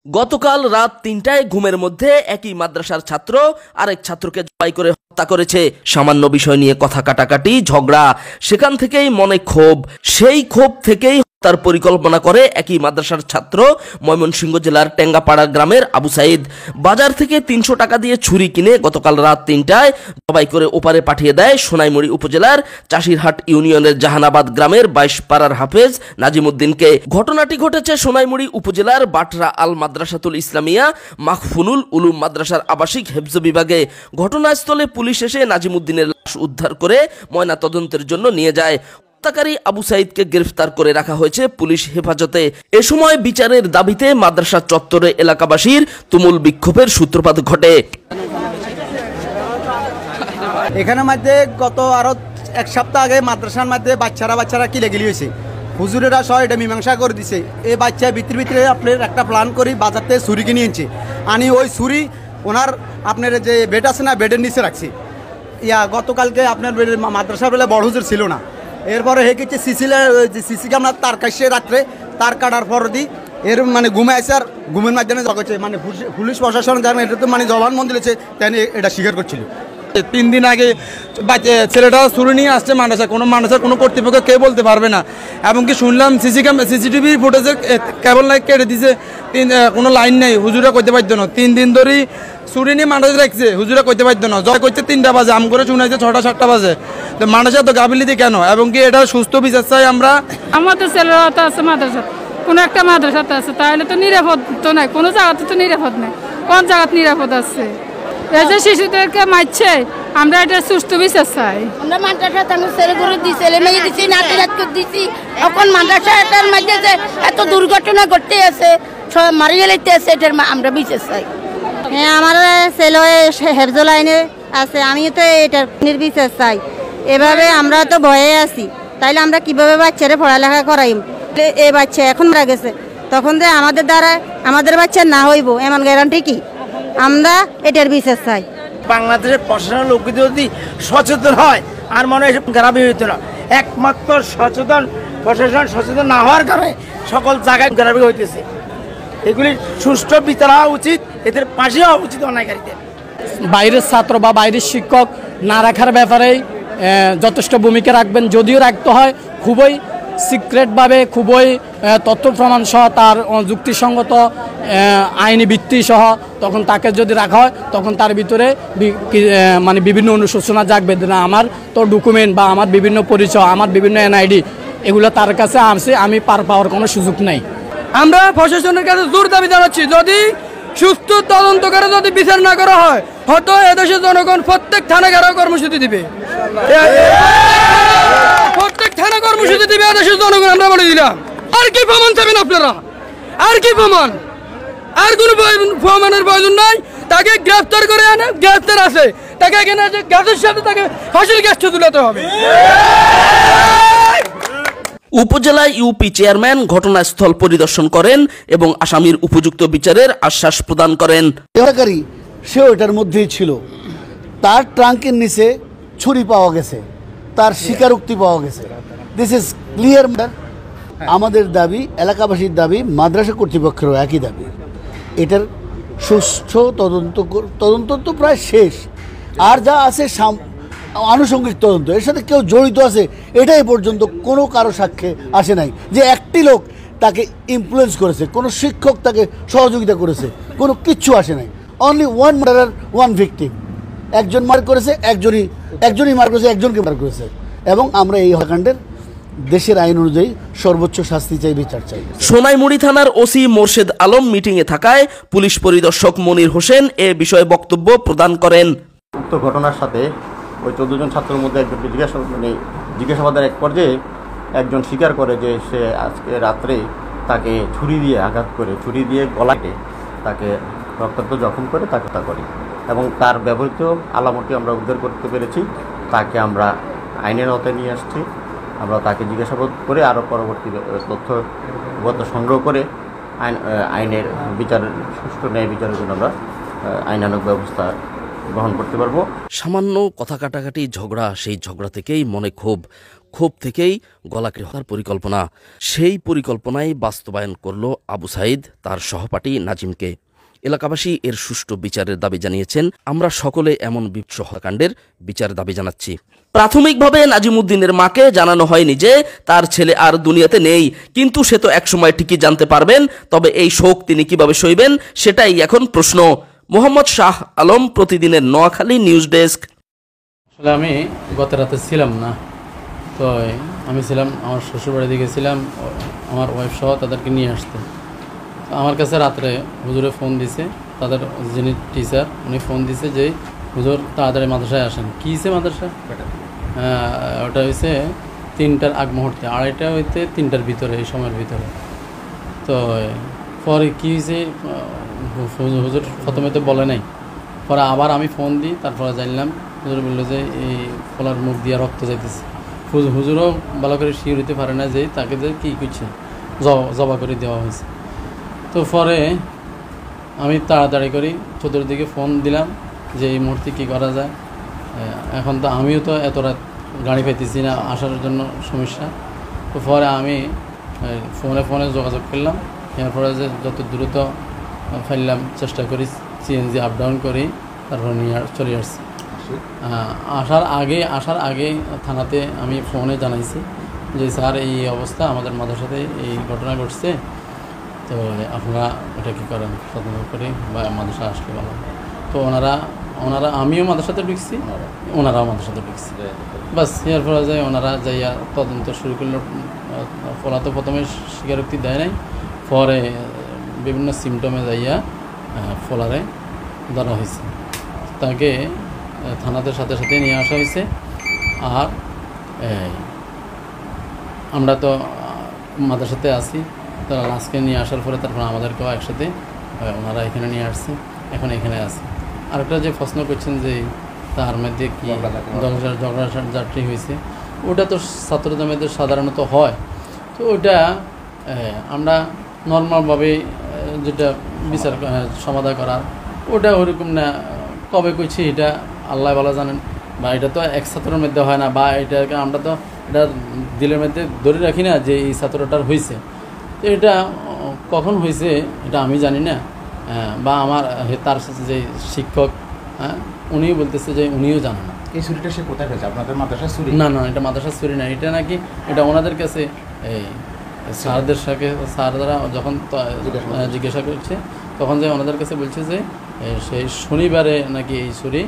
গতকাল রাত ৩টায় ঘুমের মধ্যে একই মাদ্রাসার ছাত্র আরেক ছাত্রকে জবাই করে হত্যা করেছে। সামান্য বিষয় নিয়ে কথা কাটাকাটি, ঝগড়া, সেখান থেকেই মনে ক্ষোভ। সেই ক্ষোভ থেকেই হত্যার পরিকল্পনা করে একই মাদ্রাসার ছাত্র ময়মনসিংহ জেলার টেঙ্গাপাড়া গ্রামের আবু সাইদ। বাজার থেকে ৩০০ টাকা দিয়ে ছুরি কিনে গতকাল রাত ৩টায় জবাই করে ওপারে পাঠিয়ে দেয় সোনাইমুড়ি উপজেলার চাষিরহাট ইউনিয়নের জাহানাবাদ গ্রামের ২২ পাড়ার হাফেজ নাজিমুদ্দিনকে। ঘটনাটি ঘটেছে সোনাইমুড়ি উপজেলার বাটরা আল মাদ্রাসাতুল ইসলামিয়া মাখফুনুল উলুম মাদ্রাসার আবাসিক হেফজ বিভাগে। ঘটনাস্থলে পুলিশ এসে নাজিমুদ্দিনের লাশ উদ্ধার করে ময়না তদন্তের জন্য নিয়ে যায়। হত্যাকারী আবু সাইদকে গ্রেফতার করে রাখা হয়েছে পুলিশ হেফাজতে। এ সময় বিচারের দাবিতে মাদ্রাসা চত্বরে এলাকাবাসীর তুমুল বিক্ষোভের সূত্রপাত ঘটে। এখানে মধ্যে গত আরো এক সপ্তাহ আগে মাদ্রাসার মধ্যে বাচ্চারা কিলেগিলি হয়েছে। হুজুরেরা সহ এটা মীমাংসা করে দিছে। এই বাচ্চা ভিতরে আপনার একটা প্ল্যান করি বাজার থেকে ছুরি কিনে আনছে। আনি ওই ছুরি ওনার আপনার যে বেড আছে না, বেডের নিচে রাখছি। গতকালকে আপনার মাদ্রাসা বেলা বড় হুজুর ছিল না। এরপরে হে কিছু সিসি ক্যামেরা তার কাছে রাত্রে তার কাটার পর দিই এর মানে ঘুমে আসে। আর ঘুমের মাধ্যমে জগছে মানে পুলিশ প্রশাসন জানেন এটা তো মানে জবানবন্দি দিয়েছে, তাই এটা স্বীকার করছিল। ৩ দিন আগে ছেলেটা ছুরি নিয়ে আসছে মাদ্রাসা, কোনো মাদ্রাসার কোনো কর্তৃপক্ষ কেউ বলতে পারবে না। এমনকি শুনলাম সিসিটিভি ফুটেজে কেবল লাইট কেটে দিয়েছে, কোনো লাইন নেই, হুজুরা করতে পারতো না। 3 দিন ধরেই ছুরি নিয়ে মাদ্রাসা রাখছে, হুজুরা করতে পারতো না। জয় করছে 3টা বাজে, আম করে শুনেছে 6টা-7টা বাজে। তো মাদ্রাসা তো গাফিলতি কেন? এবং কি এটা সুস্থ বিচার চাই আমরা। আমাদের ছেলেরা তো আছে মাদ্রাসা, কোনো একটা মাদ্রাসাতে আছে, তাহলে তো নিরাপদ তো নাই, কোনো জায়গাতে তো নিরাপদ নেই। কোন জায়গাতে নিরাপদ আছে? এই যে শিশুদেরকে মারছে, আমরা এটা সুস্থ বিচার চাই। আমরা মাদ্রাসা ছেলে গরু দিই, ছেলে মেয়ে দিচ্ছি, নাতি রাত দিচ্ছি। এখন মাদ্রাসাটার মধ্যে যে এত দুর্ঘটনা ঘটতে আছে, মারিয়ে লেতে আছে, এটার আমরা বিচার চাই। হ্যাঁ, আমার ছেলে হেফজ লাইনে আছে, আমি তো এটার নির্বিচার চাই। এভাবে আমরা তো ভয়ে আছি, তাইলে আমরা কিভাবে বাচ্চারা পড়ালেখা করাই? এই বাচ্চা এখন মারা গেছে, তখন যে আমাদের দ্বারা আমাদের বাচ্চা না হইব এমন গ্যারান্টি কি? আমরা এটার বিচার চাই। বাংলাদেশের প্রশাসনের লোক যদি সচেতন হয় আর মনে হয় গ্রামে হইতো না। একমাত্র প্রশাসন সচেতন না হওয়ার কারণে সকল জায়গায় গ্রামে হইতেছে। এগুলি সুষ্ঠু বিচার হওয়া উচিত, এদের পাশে হওয়া উচিত অন্যায়কারীদের। বাইরের ছাত্র বা বাইরের শিক্ষক না রাখার ব্যাপারে যথেষ্ট ভূমিকা রাখবেন। যদিও রাখতে হয় খুবই সিক্রেটভাবে, খুবই তথ্য প্রমাণ সহ, তার যুক্তিসঙ্গত আইনি ভিত্তি সহ, তখন তাকে যদি রাখা হয় তখন তার ভিতরে মানে বিভিন্ন অনুশোচনা জাগবে না, আমার তো ডকুমেন্ট বা আমার বিভিন্ন পরিচয়, আমার বিভিন্ন এনআইডি এগুলো তার কাছে আসছে, আমি পার পাওয়ার কোনো সুযোগ নেই। আমরা প্রশাসনের কাছে জোর দাবি জানাচ্ছি, যদি সুস্থ তদন্ত করে যদি বিচার না করা হয়, হয়তো এদেশের জনগণ প্রত্যেক থানা ঘেরাও কর্মসূচি দিবে, প্রত্যেক থানা কর্মসূচি দিবে এদেশের জনগণ। আমরা বলে দিলাম, আর কি প্রমাণ চাবেন আপনারা? আর কি প্রমাণ? আর কোনো প্রমাণের প্রয়োজন নাই। তাকে গ্রেফতার করে আনে, গ্রেফতার আছে, তাকে এখানে গ্যাসের সাথে তাকে ফাঁসির গ্যাসটা তুলাতে হবে। উপজেলা ইউপি চেয়ারম্যান ঘটনাস্থল পরিদর্শন করেন এবং আসামির উপযুক্ত বিচারের আশ্বাস প্রদান করেন। সেও এটার মধ্যেই ছিল। তার ট্রাঙ্কের নিচে ছুরি পাওয়া গেছে, তার স্বীকারোক্তি পাওয়া গেছে। This is clear. আমাদের দাবি, এলাকাবাসীর দাবি, মাদ্রাসা কর্তৃপক্ষেরও একই দাবি, এটার সুষ্ঠু তদন্ত তো প্রায় শেষ। আর যা আছে আনুষঙ্গিক তদন্ত, এর সাথে কেউ জড়িত আছে এটাই পর্যন্ত কোনো কারো সাক্ষ্যে আসে নাই যে একটি লোক তাকে ইনফ্লুয়েন্স করেছে, কোনো শিক্ষক তাকে সহযোগিতা করেছে, কোনো কিচ্ছু আসে নাই। Only one murder, one victim. একজন মার করেছে, একজনই মার করেছে, একজনকে মার করেছে। এবং আমরা এই হত্যাকাণ্ডের দেশের আইন অনুযায়ী সর্বোচ্চ শাস্তি চাই, বিচার চাই। সোনাইমুড়ি থানার ওসি মোর্শেদ আলম মিটিংয়ে থাকায় পুলিশ পরিদর্শক মনির হোসেন এ বিষয়ে বক্তব্য প্রদান করেন। উক্ত ঘটনার সাথে ওই 14 জন ছাত্রের মধ্যে একজনকে জিজ্ঞাসাবাদের এক পর্যায়ে একজন স্বীকার করে যে সে আজকে রাত্রে তাকে ছুরি দিয়ে আঘাত করে, ছুরি দিয়ে গলাকে তাকে রক্তাক্ত জখম করে তাকে হত্যা করে। এবং তার ব্যবহৃত আলামতটি আমরা উদ্ধার করতে পেরেছি। তাকে আমরা আইনের আওতায় নিয়ে আসছি। আমরা তাকে জিজ্ঞাসাবাদ করে আরও পরবর্তী তথ্য সংগ্রহ করে আইনের বিচারের সুষ্ঠু ন্যায় বিচারের জন্য আমরা আইনানুগ ব্যবস্থা গ্রহণ করতে পারবো। সামান্য কথা কাটাকাটি, ঝগড়া, সেই ঝগড়া থেকেই মনে ক্ষোভ। ক্ষোভ থেকেই গলা কেটে হত্যার পরিকল্পনা। সেই পরিকল্পনাই বাস্তবায়ন করল আবু সাইদ তার সহপাঠী নাজিমকে। এলাকাবাসী এর সুষ্ঠু বিচারের দাবি জানিয়েছেন। আমরা সকলে এমন বিভৎস হত্যাকাণ্ডের বিচারের দাবি জানাচ্ছি। প্রাথমিকভাবে নাজিমউদ্দিনের মাকে জানানো হয়নি যে তার ছেলে আর দুনিয়াতে নেই, কিন্তু সে তো একসময় ঠিকই জানতে পারবেন। তবে এই শোক তিনি কিভাবে সইবেন সেটাই এখন প্রশ্ন। মোহাম্মদ শাহ আলম, প্রতিদিনের নোয়াখালী নিউজ ডেস্ক। আসলে আমি গত রাতে ছিলাম না, তো আমি ছিলাম আমার শ্বশুরবাড়ি দিকে ছিলাম, আমার ওয়াইফ সহ তাদেরকে নিয়ে আসতে। আমার কাছে রাত্রে হুজুরে ফোন দিছে, তাদের যিনি টিচার উনি ফোন দিছে যে হুজুর তাড়াতাড়ি মাদ্রাসায় আসেন। কী হয়েছে মাদ্রাসা? ওটা হয়েছে 3টার আগ মুহূর্তে, 2:30 হইতে 3টার ভিতরে, এই সময়ের ভিতরে। তো পরে কী হয়েছে হুজুর প্রথমে তো বলে নাই, পরে আবার আমি ফোন দিই, তারপরে জানলাম হুজুর বললো যে এই ফলার মুখ দিয়ে রক্ত যাইতেছে। হুজুরও ভালো করে শিওর হইতে পারে না যে তাকে যে কী করছে, জবা করে দেওয়া হয়েছে। তো পরে আমি তাড়াতাড়ি করি চতুর্দিকে ফোন দিলাম যে এই মুহূর্তে কী করা যায়। এখন তো আমিও তো এত রাত গাড়ি পাইতেছি না, আসার জন্য সমস্যা। তো পরে আমি ফোনে যোগাযোগ করলাম, এরপরে যে যত দ্রুত ফেললাম চেষ্টা করি, সিএনজি আপ ডাউন করি, তারপর নিয়ে চলে আসছি। আসার আগে থানাতে আমি ফোনে জানাইছি যে স্যার এই অবস্থা, আমাদের মাদ্রাসাতে এই ঘটনা ঘটছে, তো আপনারা এটা কী করেন, তদন্ত করি বা মাদ্রাসা আসলে ভালো। তো ওনারা আমিও মাদ্রাসাতে ঢুকছি, ওনারাও মাদ্রাসাতে ঢুকছি। বাস এর ফলে যায় ওনারা যাইয়া তদন্ত শুরু করলো। ফলা তো প্রথমে স্বীকারোক্তি দেয় নাই, পরে বিভিন্ন সিমটমে যাইয়া ফলারে ধরা হয়েছে, তাকে থানাদের সাথে সাথে নিয়ে আসা হয়েছে। আর আমরা তো মাদ্রাসাতে আছি, তারা লাস্টকে নিয়ে আসার পরে তারপর আমাদেরকেও একসাথে ওনারা এখানে নিয়ে আসছে, এখন এখানে আছে। আরেকটা যে প্রশ্ন করছেন যে তার মধ্যে কি ঝগড়াঝাটি হয়েছে, ওটা তো ছাত্রদের মধ্যে সাধারণত হয়। তো ওটা আমরা নর্মালভাবে যেটা বিচার সমাধান করার, ওটা ওরকম না। কবে করছি এটা আল্লাহ ভালো জানেন, বা এটা তো এক ছাত্রের মধ্যে হয় না, বা এটাকে আমরা তো এটা দিলের মধ্যে ধরে রাখি না যে এই ছাত্রটার হয়েছে। তো এটা কখন হয়েছে এটা আমি জানি না, বা আমার তার সাথে যে শিক্ষক উনিও বলতেছে যে উনিও জানে না। এই চুরিটা সে কোথায় হয়েছে? আপনাদের মাদ্রাসার চুরি? না, এটা মাদ্রাসার চুরি না, এটা নাকি এটা ওনাদের কাছে এই স্যারদের সাথে স্যাররা যখন জিজ্ঞাসা করছে তখন যে ওনাদের কাছে বলছে যে সেই শনিবারে নাকি এই চুরি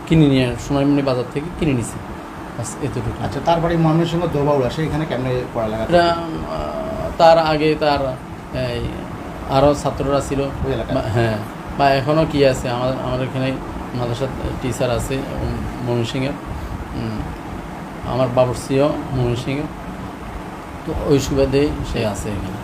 কিনে নিয়ে সোনারমণি বাজার থেকে কিনে নিছে, এতটুকু। আচ্ছা, তারপরে ময়মনসিংহ দোবাউড়া সেখানে কেমন পড়ালেখা? তার আগে তার আরও ছাত্ররা ছিল, হ্যাঁ, বা এখনও কি আছে, আমাদের এখানে মাদ্রাসার টিচার আছে ময়মনসিংহের, আমার বাবুর্চিও ময়মনসিংহের, তো ওই সুবাদে সে আছে এখানে।